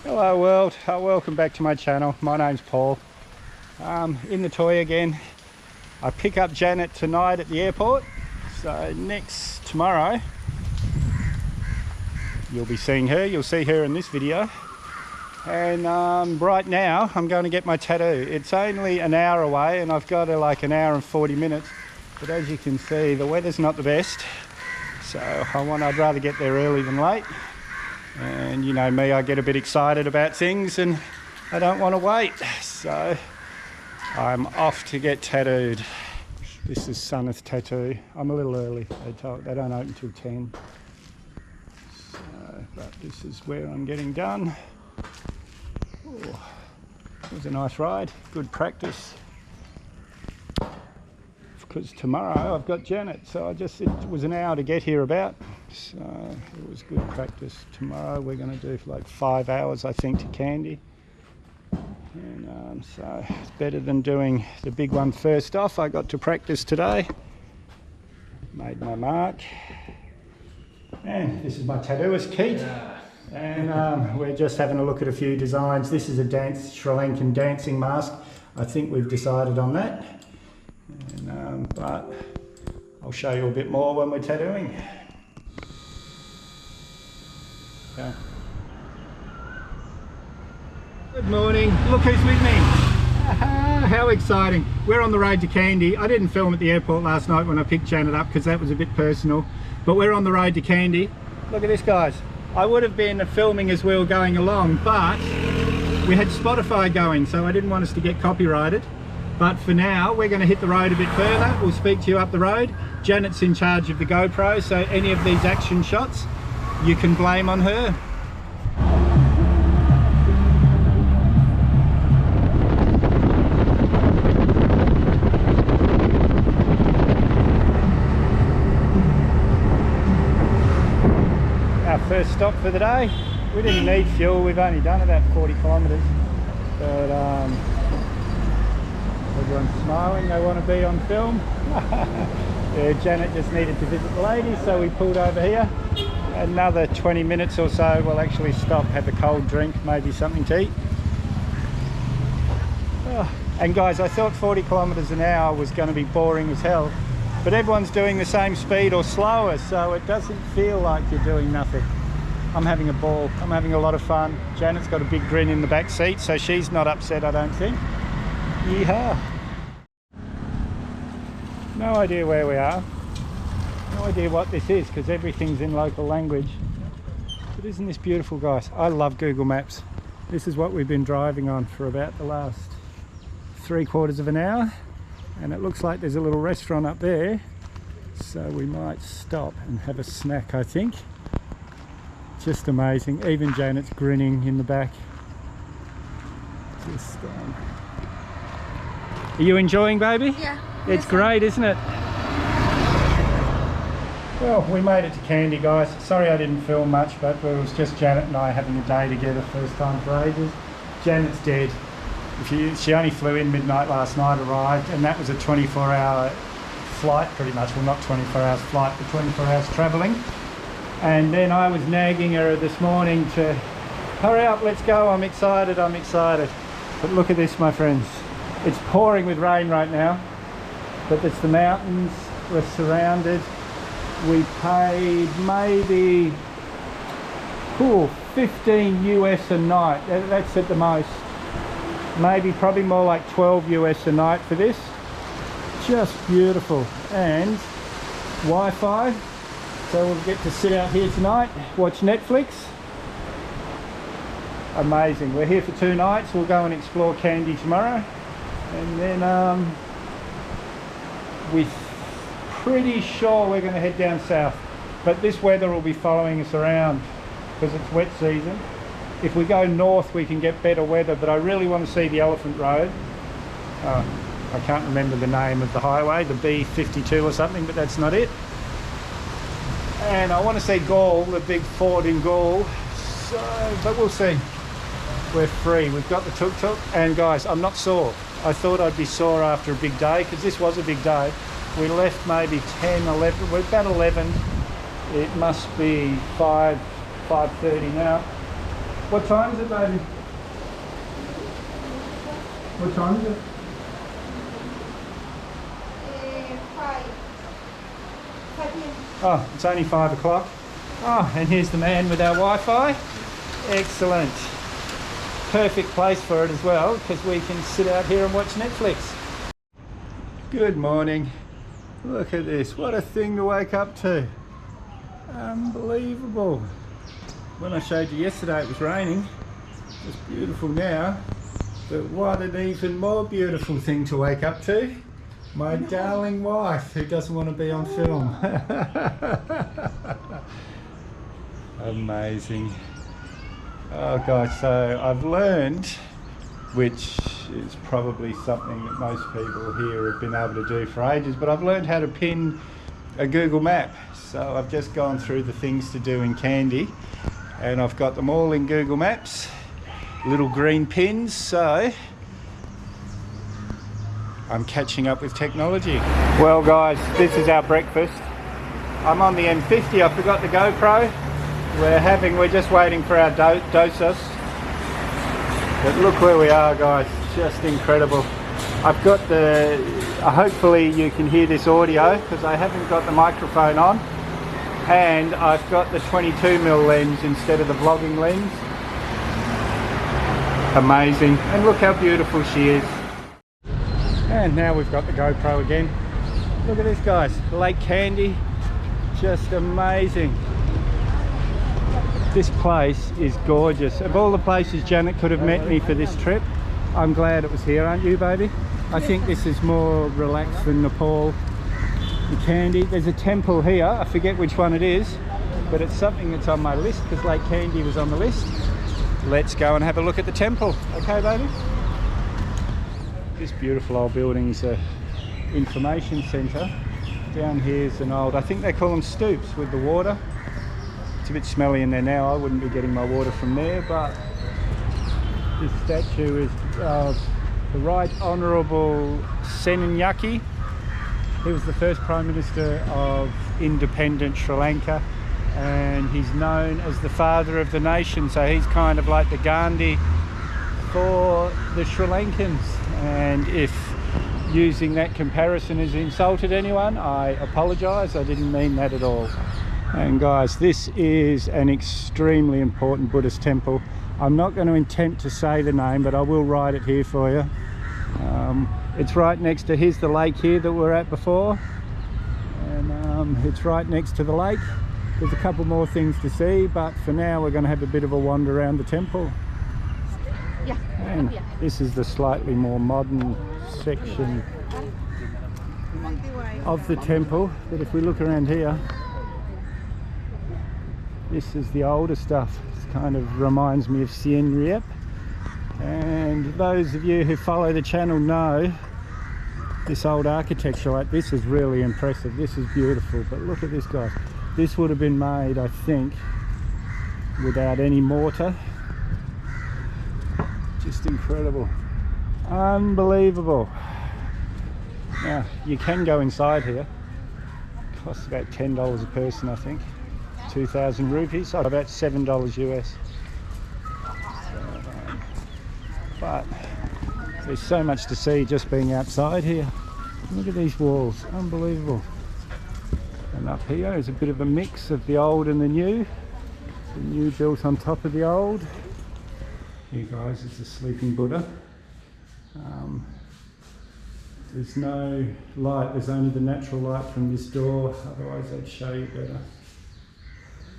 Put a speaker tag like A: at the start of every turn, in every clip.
A: Hello world, welcome back to my channel. My name's Paul. In the toy again. I pick up Janet tonight at the airport, so tomorrow you'll be seeing her. You'll see her in this video. And right now I'm going to get my tattoo. It's only an hour away and I've got like an hour and 40 minutes, but as you can see the weather's not the best, so I'd rather get there early than late. And you know me, I get a bit excited about things and I don't want to wait, so I'm off to get tattooed. This is Yaneth Tattoo. I'm a little early, they don't open till 10, so, but this is where I'm getting done. Oh, it was a nice ride, good practice, because tomorrow I've got Janet, so it was an hour to get here about, so it was good practice. Tomorrow we're going to do for like 5 hours I think to Kandy, and so it's better than doing the big one first off. I got to practice today, made my mark, and this is my tattooist Keith. And we're just having a look at a few designs. This is a Sri Lankan dancing mask. I think we've decided on that. And, but I'll show you a bit more when we're tattooing. Yeah. Good morning. Look who's with me. How exciting. We're on the road to Kandy. I didn't film at the airport last night when I picked Janet up because that was a bit personal. But we're on the road to Kandy. Look at this, guys. I would have been filming as we were going along, but we had Spotify going, so I didn't want us to get copyrighted. But for now, we're going to hit the road a bit further. We'll speak to you up the road. Janet's in charge of the GoPro, so any of these action shots, you can blame on her. First stop for the day. We didn't need fuel, we've only done about 40 kilometres, but everyone's smiling, they want to be on film. Yeah, Janet just needed to visit the ladies, so we pulled over here. Another 20 minutes or so we'll actually stop, have a cold drink, maybe something to eat. Oh, and guys, I thought 40 kilometres an hour was going to be boring as hell, but everyone's doing the same speed or slower, so it doesn't feel like you're doing nothing. I'm having a ball. I'm having a lot of fun. Janet's got a big grin in the back seat, so she's not upset, I don't think. Yeehaw. No idea where we are. No idea what this is, because everything's in local language. But isn't this beautiful, guys? I love Google Maps. This is what we've been driving on for about the last 3/4 of an hour. And it looks like there's a little restaurant up there, so we might stop and have a snack, I think. Just amazing. Even Janet's grinning in the back. Just, are you enjoying, baby?
B: Yeah.
A: It's great, isn't it? Well, we made it to Kandy, guys. Sorry I didn't film much, but it was just Janet and I having a day together, first time for ages. Janet's dead. She only flew in midnight last night, arrived, and that was a 24-hour flight pretty much. Well, not 24 hours flight, but 24 hours travelling. And then I was nagging her this morning to hurry up, let's go, I'm excited, I'm excited. But look at this, my friends. It's pouring with rain right now, but it's the mountains, we're surrounded. We paid maybe 15 US a night, that's at the most. Maybe probably more like 12 US a night for this. Just beautiful. And Wi-Fi, so we'll get to sit out here tonight, watch Netflix. Amazing. We're here for 2 nights. We'll go and explore Kandy tomorrow, and then we're pretty sure we're going to head down south, but this weather will be following us around because it's wet season. If we go north we can get better weather, but I really want to see the Elephant Road. I can't remember the name of the highway, the B52 or something, but that's not it. And I want to see Gaul, the big fort in Gaul, so, but we'll see. We're free, we've got the tuk-tuk, and guys, I'm not sore. I thought I'd be sore after a big day, because this was a big day. We left maybe 10, 11, we're about 11. It must be 5:30 now. What time is it, baby? What time is it?
B: 5 p.m.
A: Oh, it's only 5 o'clock. Oh, and here's the man with our Wi-Fi. Excellent. Perfect place for it as well, because we can sit out here and watch Netflix. Good morning. Look at this. What a thing to wake up to. Unbelievable. When I showed you yesterday it was raining. It's beautiful now. But what an even more beautiful thing to wake up to. My darling wife who doesn't want to be on film. Amazing. Oh gosh, so I've learned, which is probably something that most people here have been able to do for ages, but I've learned how to pin a Google map. So I've just gone through the things to do in Kandy and I've got them all in Google Maps, little green pins, so I'm catching up with technology. Well guys, this is our breakfast. I'm on the M50, I forgot the GoPro. We're just waiting for our dosas. But look where we are guys, just incredible. I've got hopefully you can hear this audio because I haven't got the microphone on. And I've got the 22mm lens instead of the vlogging lens. Amazing, and look how beautiful she is. And now we've got the GoPro again. Look at this guys, Lake Kandy, just amazing. This place is gorgeous. Of all the places Janet could have met me for this trip, I'm glad it was here, aren't you baby? I think this is more relaxed than Nepal. Kandy. There's a temple here, I forget which one it is, but it's something that's on my list because Lake Kandy was on the list. Let's go and have a look at the temple, okay baby? This beautiful old building is a information centre. Down here's an old, I think they call them stoops with the water. It's a bit smelly in there now, I wouldn't be getting my water from there, but this statue is the Right Honourable Senanyaki. He was the first Prime Minister of independent Sri Lanka and he's known as the father of the nation, so he's kind of like the Gandhi for the Sri Lankans. And if using that comparison has insulted anyone, I apologise, I didn't mean that at all. And guys, this is an extremely important Buddhist temple. I'm not going to attempt to say the name, but I will write it here for you. It's right next to, here's the lake here that we were at before, and it's right next to the lake. There's a couple more things to see, but for now we're going to have a bit of a wander around the temple.
B: Yeah.
A: And this is the slightly more modern section of the temple, but if we look around here, this is the older stuff. It kind of reminds me of Siem Reap. And those of you who follow the channel know this old architecture like this is really impressive. This is beautiful, but look at this guys. This would have been made, I think, without any mortar. Just incredible. Unbelievable. Now, you can go inside here. It costs about $10 a person, I think. 2,000 rupees, so about $7 US. But there's so much to see just being outside here. Look at these walls, unbelievable. And up here is a bit of a mix of the old and the new. The new built on top of the old. Here guys, it's a sleeping Buddha. There's no light, there's only the natural light from this door, otherwise I'd show you better.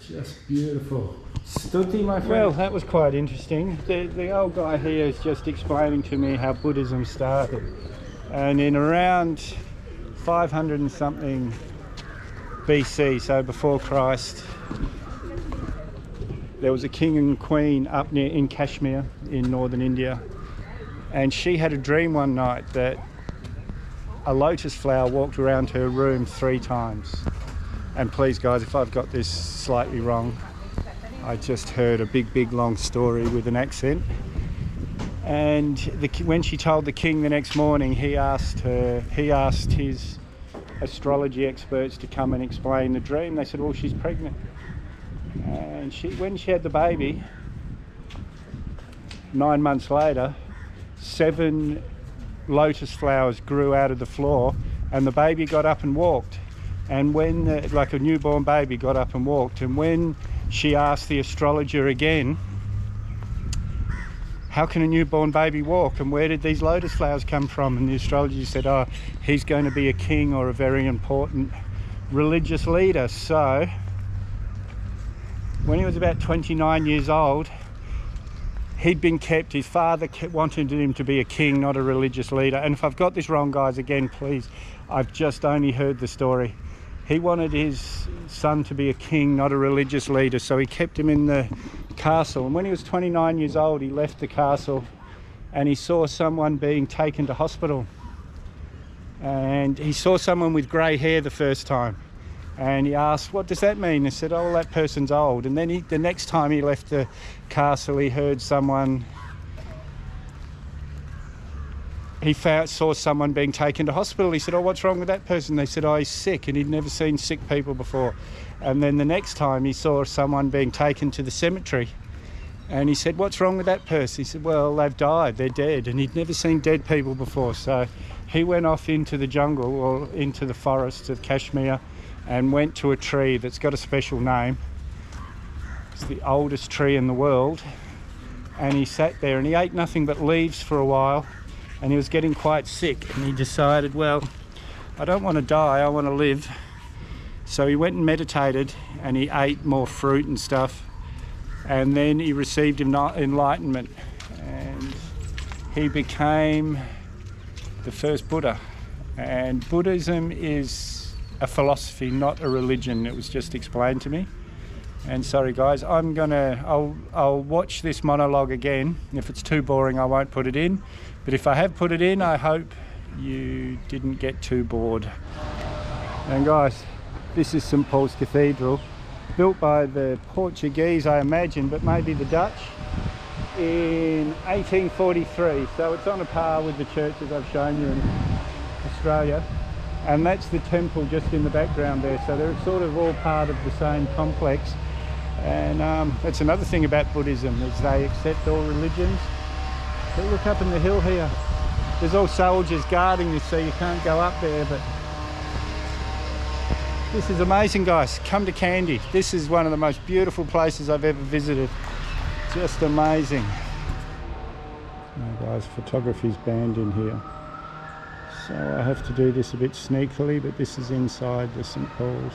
A: Just beautiful. Stuti, my friend. Well, that was quite interesting. The old guy here is just explaining to me how Buddhism started. And in around 500 and something BC, so before Christ, there was a king and queen up near in Kashmir in northern India, and she had a dream one night that a lotus flower walked around her room 3 times. And please guys, if I've got this slightly wrong, I just heard a big long story with an accent. And when she told the king the next morning, he asked his astrology experts to come and explain the dream. They said, well, she's pregnant. And when she had the baby, 9 months later, 7 lotus flowers grew out of the floor, and the baby got up and walked. And when, like a newborn baby got up and walked, and when she asked the astrologer again, how can a newborn baby walk, and where did these lotus flowers come from? And the astrologer said, oh, he's going to be a king or a very important religious leader. So when he was about 29 years old, he'd been kept, his father wanted him to be a king, not a religious leader. And if I've got this wrong, guys, again, please, I've just only heard the story. He wanted his son to be a king, not a religious leader, so he kept him in the castle. And when he was 29 years old, he left the castle and he saw someone being taken to hospital. And he saw someone with grey hair the first time. And he asked, what does that mean? They said, oh, well, that person's old. And then the next time he left the castle, he heard someone, saw someone being taken to hospital. He said, oh, what's wrong with that person? They said, oh, he's sick, and he'd never seen sick people before. And then the next time he saw someone being taken to the cemetery, and he said, what's wrong with that person? He said, well, they've died, they're dead, and he'd never seen dead people before. So he went off into the jungle, or into the forest of Kashmir, and went to a tree that's got a special name. It's the oldest tree in the world, and he sat there and he ate nothing but leaves for a while, and he was getting quite sick, and he decided, well, I don't want to die, I want to live. So he went and meditated, and he ate more fruit and stuff, and then he received enlightenment, and he became the first Buddha. And Buddhism is a philosophy, not a religion. It was just explained to me. And sorry guys, I'll watch this monologue again. If it's too boring, I won't put it in. But if I have put it in, I hope you didn't get too bored. And guys, this is St. Paul's Cathedral, built by the Portuguese, I imagine, but maybe the Dutch, in 1843. So it's on a par with the churches I've shown you in Australia. And that's the temple just in the background there. So they're sort of all part of the same complex. And that's another thing about Buddhism, is they accept all religions. But look up in the hill here. There's all soldiers guarding this, so you can't go up there. But this is amazing, guys. Come to Kandy. This is one of the most beautiful places I've ever visited. Just amazing. Now, guys, photography's banned in here. So I have to do this a bit sneakily, but this is inside the St. Paul's.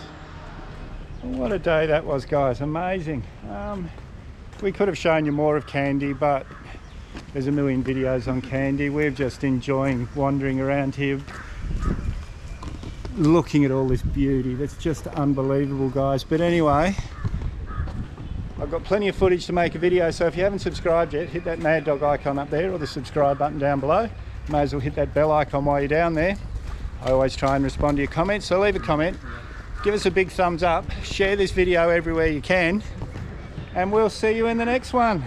A: What a day that was, guys. Amazing. We could have shown you more of Kandy, but there's a million videos on Kandy. We're just enjoying wandering around here, looking at all this beauty. That's just unbelievable, guys. But anyway, I've got plenty of footage to make a video, so if you haven't subscribed yet, hit that mad dog icon up there, or the subscribe button down below. May as well hit that bell icon while you're down there. I always try and respond to your comments, so leave a comment, give us a big thumbs up, share this video everywhere you can, and we'll see you in the next one.